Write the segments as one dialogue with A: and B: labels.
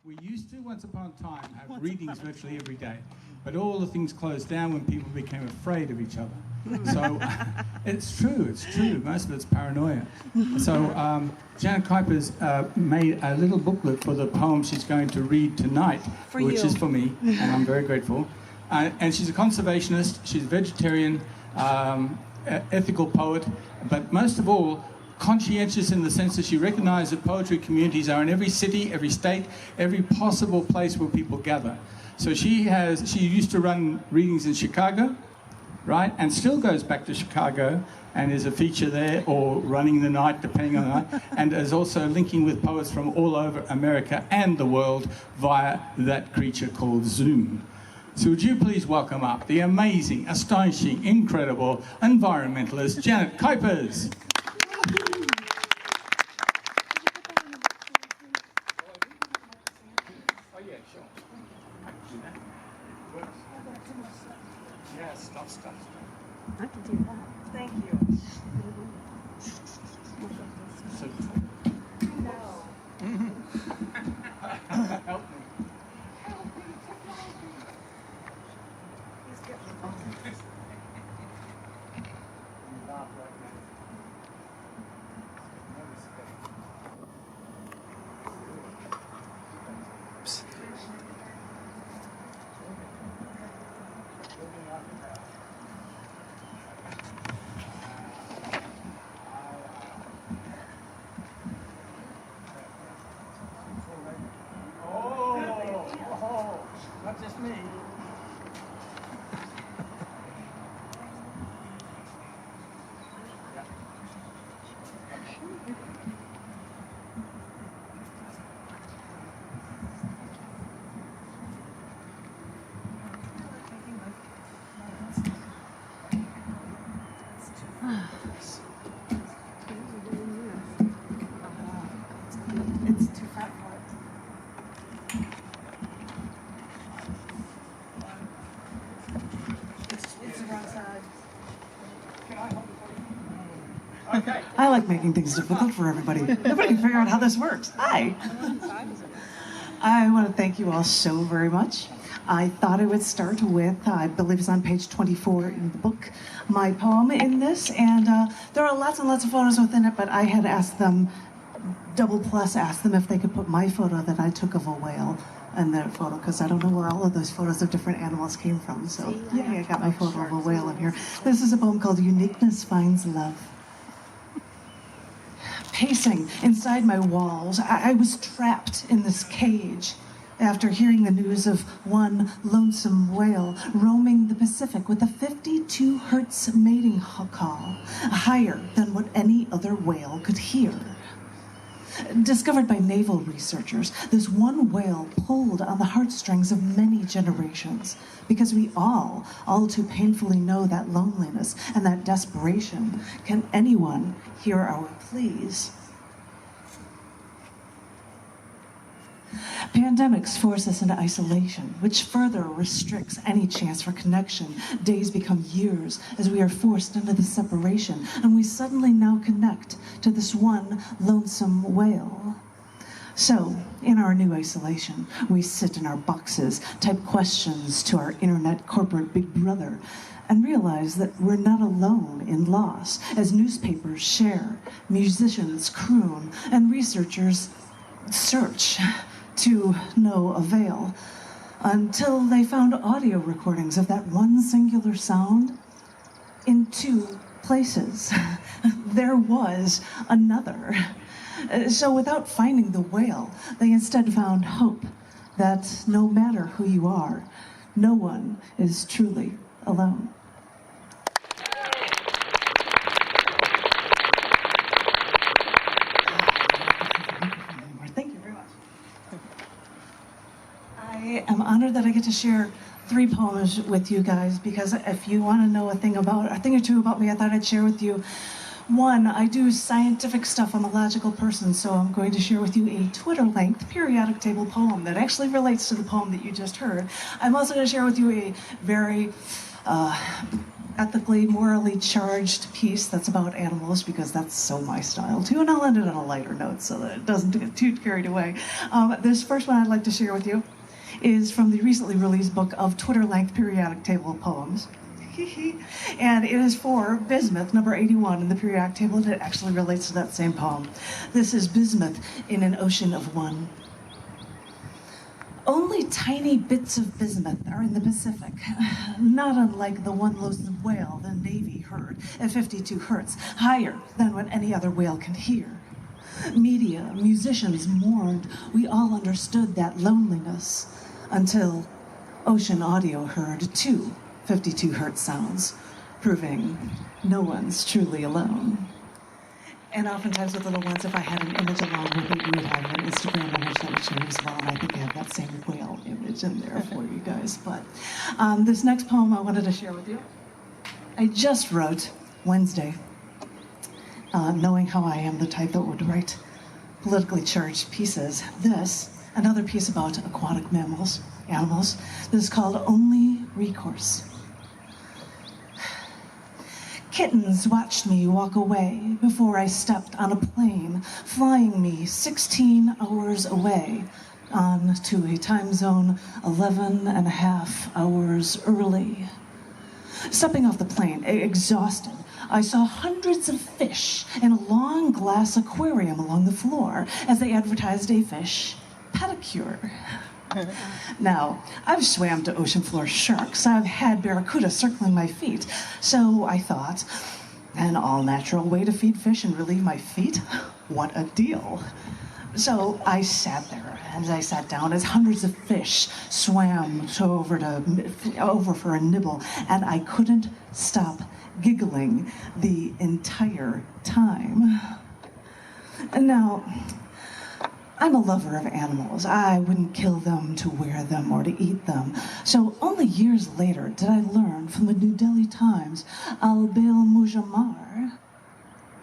A: We used to, once upon a time, have readings virtually every day, but all the things closed down when people became afraid of each other. So it's true. Most of it's paranoia. So Janet Kuypers made a little booklet for the poem she's going to read tonight, which is for me, and I'm very grateful. And she's a conservationist, she's a vegetarian, ethical poet, but most of all, conscientious in the sense that she recognized that poetry communities are in every city, every state, every possible place where people gather. So she used to run readings in Chicago, right, and still goes back to Chicago and is a feature there, or running the night, depending on the night, and is also linking with poets from all over America and the world via that creature called Zoom. So would you please welcome up the amazing, astonishing, incredible environmentalist Janet Kuypers.
B: I can do that. Thank you.
A: Help me. Not just me.
B: It's too fat for it. It's the wrong side.
A: Can I hold it for you? Okay.
C: I like making things difficult for everybody. Nobody can figure out how this works. Hi. I want to thank you all so very much. I thought I would start with, I believe it's on page 24 in the book, my poem in this, and there are lots and lots of photos within it, but I had asked them, asked them if they could put my photo that I took of a whale in that photo, because I don't know where all of those photos of different animals came from, so yeah, I got my photo of a whale in here. This is a poem called Uniqueness Finds Love. Pacing inside my walls, I was trapped in this cage after hearing the news of one lonesome whale roaming the Pacific with a 52 hertz mating call, higher than what any other whale could hear. Discovered by naval researchers, this one whale pulled on the heartstrings of many generations, because we all too painfully know that loneliness and that desperation. Can anyone hear our pleas? Pandemics force us into isolation, which further restricts any chance for connection. Days become years as we are forced into the separation, and we suddenly now connect to this one lonesome whale. So, in our new isolation, we sit in our boxes, type questions to our internet corporate big brother, and realize that we're not alone in loss, as newspapers share, musicians croon, and researchers search to no avail, until they found audio recordings of that one singular sound in two places. There was another. So without finding the whale, they instead found hope that no matter who you are, no one is truly alone. I am honored that I get to share 3 poems with you guys, because if you want to know a thing or two about me, I thought I'd share with you. One, I do scientific stuff. I'm a logical person, so I'm going to share with you a Twitter-length periodic table poem that actually relates to the poem that you just heard. I'm also going to share with you a very ethically, morally charged piece that's about animals, because that's so my style too, and I'll end it on a lighter note so that it doesn't get too carried away. This first one I'd like to share with you is from the recently released book of Twitter-length periodic table of poems. And it is for Bismuth, number 81 in the periodic table, and it actually relates to that same poem. This is Bismuth in an Ocean of One. Only tiny bits of bismuth are in the Pacific, not unlike the one loathsome whale the Navy heard at 52 hertz, higher than what any other whale can hear. Media, musicians mourned, we all understood that loneliness, until ocean audio heard two 52 hertz sounds, proving no one's truly alone. And oftentimes with little ones, if I had an image along with it, we would have an Instagram image that would show as well, and I think I have that same whale image in there for you guys. But this next poem I wanted to share with you, I just wrote Wednesday, knowing how I am the type that would write politically charged pieces. This, another piece about aquatic animals. This is called Only Recourse. Kittens watched me walk away before I stepped on a plane, flying me 16 hours away on to a time zone 11 and a half hours early. Stepping off the plane, exhausted, I saw hundreds of fish in a long glass aquarium along the floor as they advertised a fish pedicure. Now, I've swam to ocean floor sharks. I've had barracuda circling my feet. So I thought, an all-natural way to feed fish and relieve my feet? What a deal. So I sat there, and I sat down as hundreds of fish swam over for a nibble, and I couldn't stop giggling the entire time. And now, I'm a lover of animals. I wouldn't kill them to wear them or to eat them. So only years later did I learn from the New Delhi Times, Al-Bail Mujamar.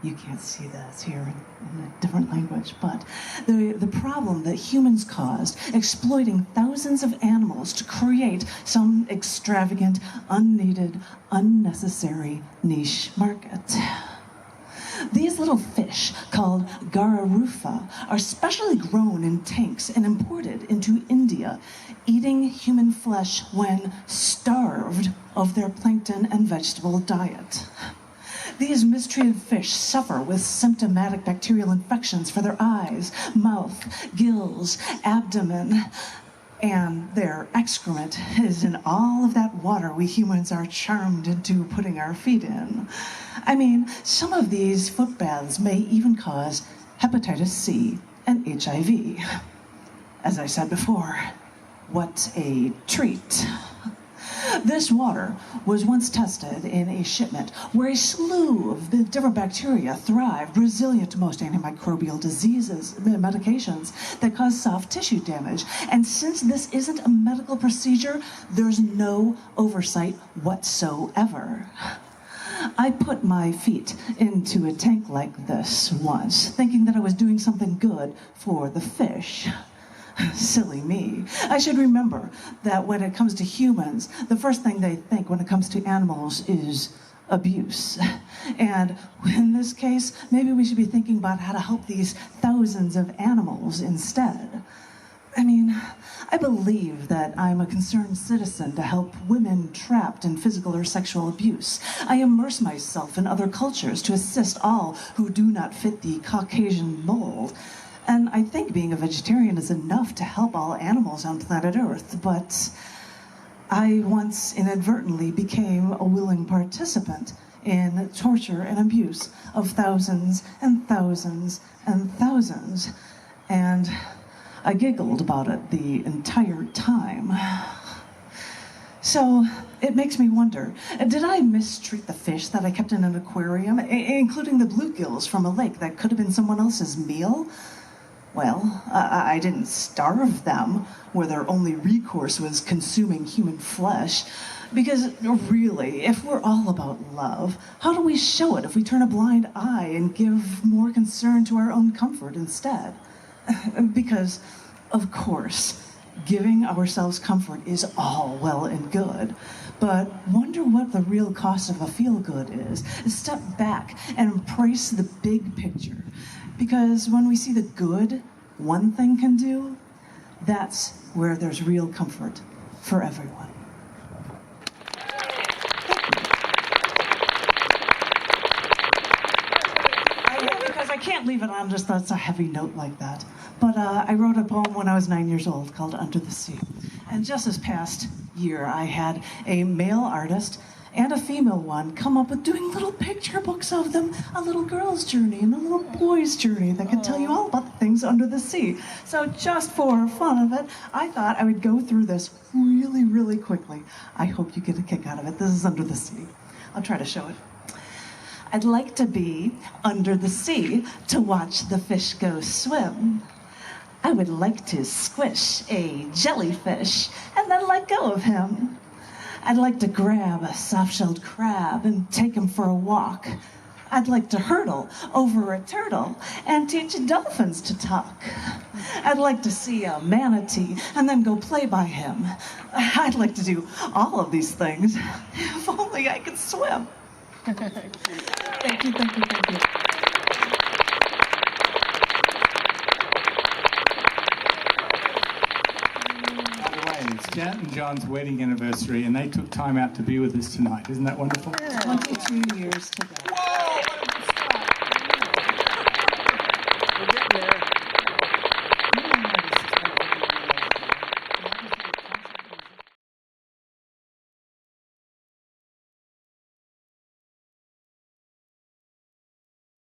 C: You can't see that, it's here in a different language, but the problem that humans caused, exploiting thousands of animals to create some extravagant, unneeded, unnecessary niche market. These little fish, called Gararufa, are specially grown in tanks and imported into India, eating human flesh when starved of their plankton and vegetable diet. These mistreated fish suffer with symptomatic bacterial infections for their eyes, mouth, gills, abdomen, and their excrement is in all of that water we humans are charmed into putting our feet in. I mean, some of these foot baths may even cause hepatitis C and HIV. As I said before, what a treat. This water was once tested in a shipment where a slew of different bacteria thrived, resilient to most antimicrobial diseases, medications that cause soft tissue damage. And since this isn't a medical procedure, there's no oversight whatsoever. I put my feet into a tank like this once, thinking that I was doing something good for the fish. Silly me. I should remember that when it comes to humans, the first thing they think when it comes to animals is abuse. And in this case, maybe we should be thinking about how to help these thousands of animals instead. I mean, I believe that I'm a concerned citizen to help women trapped in physical or sexual abuse. I immerse myself in other cultures to assist all who do not fit the Caucasian mold. And I think being a vegetarian is enough to help all animals on planet Earth, but I once inadvertently became a willing participant in torture and abuse of thousands and thousands and thousands, and I giggled about it the entire time. So it makes me wonder, did I mistreat the fish that I kept in an aquarium, including the bluegills from a lake that could have been someone else's meal? Well, I didn't starve them, where their only recourse was consuming human flesh. Because really, if we're all about love, how do we show it if we turn a blind eye and give more concern to our own comfort instead? Because, of course, giving ourselves comfort is all well and good, But wonder what the real cost of a feel-good is. Step back and embrace the big picture. Because when we see the good one thing can do, that's where there's real comfort for everyone. Because I can't leave it on just that's a heavy note like that. But I wrote a poem when I was 9 years old called Under the Sea. And just this past year, I had a male artist and a female one come up with doing little picture books of them, a little girl's journey and a little boy's journey that could tell you all about the things under the sea. So just for fun of it, I thought I would go through this really, really quickly. I hope you get a kick out of it. This is Under the Sea. I'll try to show it. I'd like to be under the sea to watch the fish go swim. I would like to squish a jellyfish and then let go of him. I'd like to grab a soft-shelled crab and take him for a walk. I'd like to hurdle over a turtle and teach dolphins to talk. I'd like to see a manatee and then go play by him. I'd like to do all of these things if only I could swim. Thank you, thank you, thank you.
A: By the way, it's Janet and John's wedding anniversary, and they took time out to be with us tonight. Isn't that wonderful?
C: 22 years together.